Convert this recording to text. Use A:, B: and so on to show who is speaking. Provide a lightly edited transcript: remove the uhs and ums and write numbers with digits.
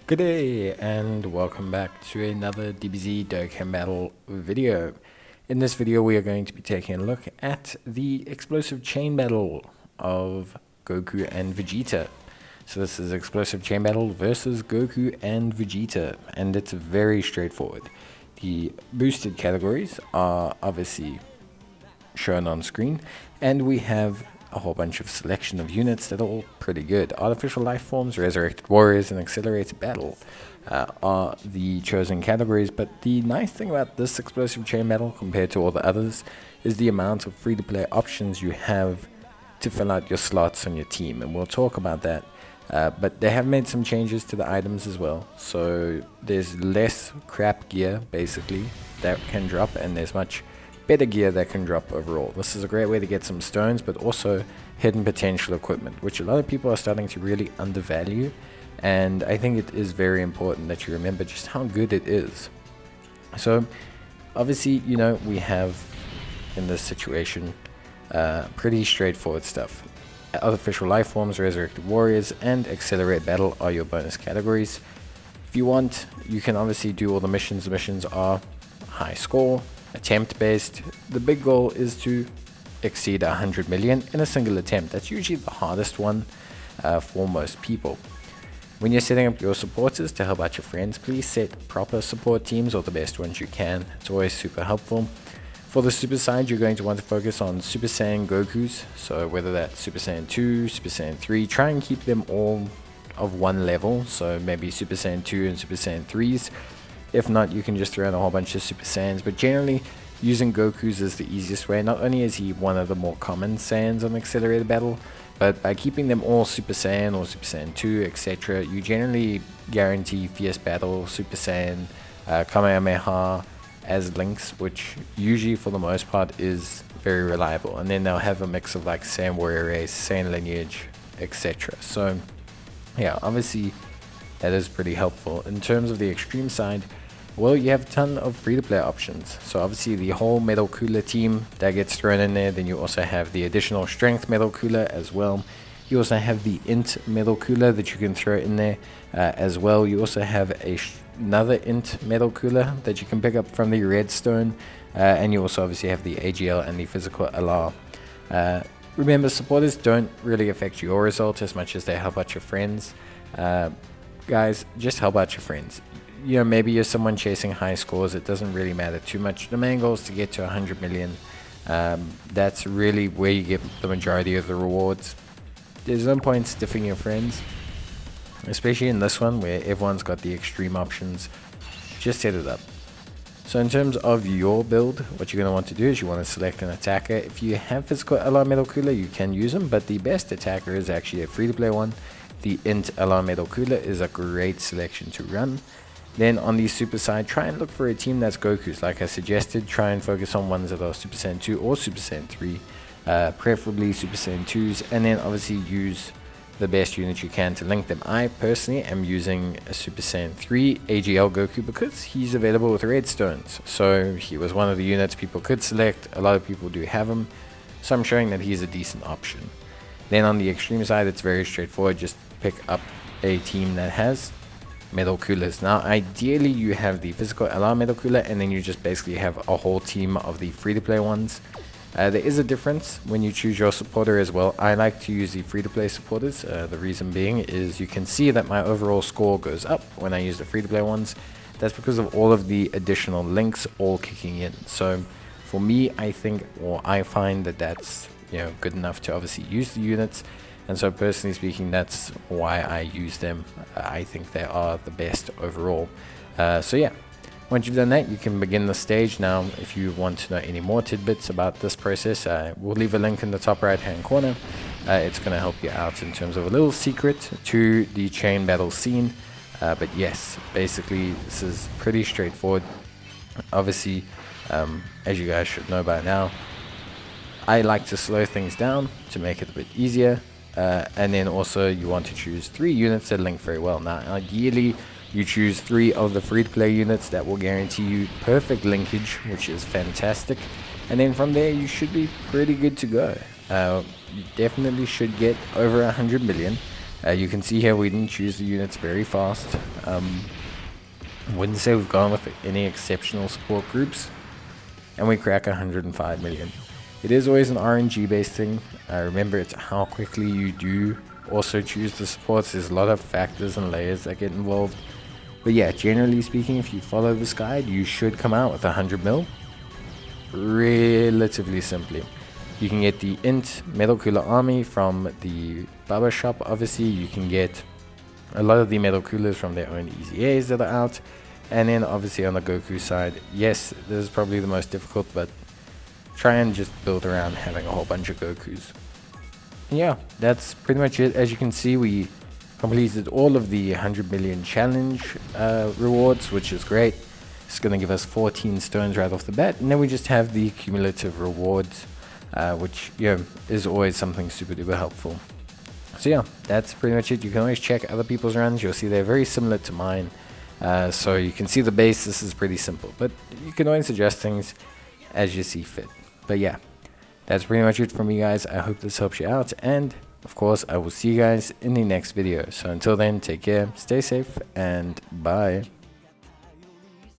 A: Good day and welcome back to another Dbz Dokkan battle video. In this video we are going to be taking a look at the explosive chain battle of Goku and Vegeta. So this is explosive chain battle versus Goku and Vegeta, and it's very straightforward. The boosted categories are obviously shown on screen, and we have a whole bunch of selection of units that are all pretty good. Artificial life forms, resurrected warriors, and accelerated battle are the chosen categories, but the nice thing about this explosive chain battle compared to all the others is the amount of free-to-play options you have to fill out your slots on your team, and we'll talk about that. But they have made some changes to the items as well, so there's less crap gear basically that can drop, and there's much better gear that can drop overall. This is a great way to get some stones, but also hidden potential equipment, which a lot of people are starting to really undervalue, and I think it is very important that you remember just how good it is. So obviously, you know, we have in this situation pretty straightforward stuff. Artificial life forms, resurrected warriors, and accelerate battle are your bonus categories. If you want, you can obviously do all the missions. The missions are high score, attempt based. The big goal is to exceed 100 million in a single attempt. That's usually the hardest one for most people. When you're setting up your supporters to help out your friends, please set proper support teams, or the best ones you can. It's always super helpful. For the Super side, you're going to want to focus on Super Saiyan Gokus, so whether that's Super Saiyan 2, Super Saiyan 3, try and keep them all of one level, so maybe Super Saiyan 2 and Super Saiyan 3s. If not, you can just throw in a whole bunch of Super Saiyans, but generally using Goku's is the easiest way. Not only is he one of the more common Saiyans on Accelerated Battle, but by keeping them all Super Saiyan or Super Saiyan 2, etc., you generally guarantee Fierce Battle, Super Saiyan, Kamehameha as links, which usually for the most part is very reliable. And then they'll have a mix of like Saiyan Warrior Race, Saiyan Lineage, etc. So yeah, obviously that is pretty helpful. In terms of the extreme side, well, you have a ton of free-to-play options. So obviously the whole Metal Cooler team that gets thrown in there. Then you also have the additional Strength Metal Cooler as well. You also have the Int Metal Cooler that you can throw in there as well. You also have another Int Metal Cooler that you can pick up from the Redstone. And you also obviously have the AGL and the Physical LR. Remember, supporters don't really affect your result as much as they help out your friends. Guys, just help out your friends. You know, maybe you're someone chasing high scores. It doesn't really matter too much. The main goal is to get to 100 million. That's really where you get the majority of the rewards. There's no point stiffing your friends, especially in this one where everyone's got the extreme options. Just set it up. So in terms of your build, what you're going to want to do is you want to select an attacker. If you have Physical LR Metal Cooler, you can use them, but the best attacker is actually a free-to-play one. The Int LR Metal Cooler is a great selection to run. Then on the Super side, try and look for a team that's Goku's. Like I suggested, try and focus on ones that are Super Saiyan 2 or Super Saiyan 3, preferably Super Saiyan 2s, and then obviously use the best unit you can to link them. I personally am using a Super Saiyan 3 AGL Goku because he's available with Redstones. So he was one of the units people could select. A lot of people do have him, so I'm showing that he's a decent option. Then on the extreme side, it's very straightforward. Just pick up a team that has Metal Coolers. Now ideally you have the Physical LR Metal Cooler, and then you just basically have a whole team of the free-to-play ones. There is a difference when you choose your supporter as well. I like to use the free-to-play supporters. The reason being is you can see that my overall score goes up when I use the free-to-play ones. That's because of all of the additional links all kicking in. So for me, I think, or I find that that's, you know, good enough to obviously use the units. And so personally speaking, that's why I use them. I think they are the best overall. So yeah, once you've done that, you can begin the stage. Now, if you want to know any more tidbits about this process, we'll leave a link in the top right hand corner. It's going to help you out in terms of a little secret to the chain battle scene. But yes, basically this is pretty straightforward. Obviously, as you guys should know by now, I like to slow things down to make it a bit easier. And then also you want to choose 3 units that link very well. Now ideally you choose 3 of the free-to-play units that will guarantee you perfect linkage, which is fantastic. And then from there you should be pretty good to go. You definitely should get over 100 million. You can see here we didn't choose the units very fast. Wouldn't say we've gone with any exceptional support groups, and we crack 105 million. It is always an RNG based thing. Remember, it's how quickly you do also choose the supports. There's a lot of factors and layers that get involved. But yeah, generally speaking, if you follow this guide, you should come out with 100 mil relatively simply. You can get the Int Metal Cooler Army from the Baba Shop. Obviously, you can get a lot of the Metal Coolers from their own EZAs that are out. And then obviously on the Goku side, yes, this is probably the most difficult, but try and just build around having a whole bunch of Gokus. Yeah, that's pretty much it. As you can see, we completed all of the 100 million challenge rewards, which is great. It's going to give us 14 stones right off the bat, and then we just have the cumulative rewards, which is always something super duper helpful. So yeah, that's pretty much it. You can always check other people's runs. You'll see they're very similar to mine, so you can see the base. This is pretty simple, but you can always adjust things as you see fit. But yeah, that's pretty much it from me, guys. I hope this helps you out, and of course I will see you guys in the next video. So until then, take care, stay safe, and bye.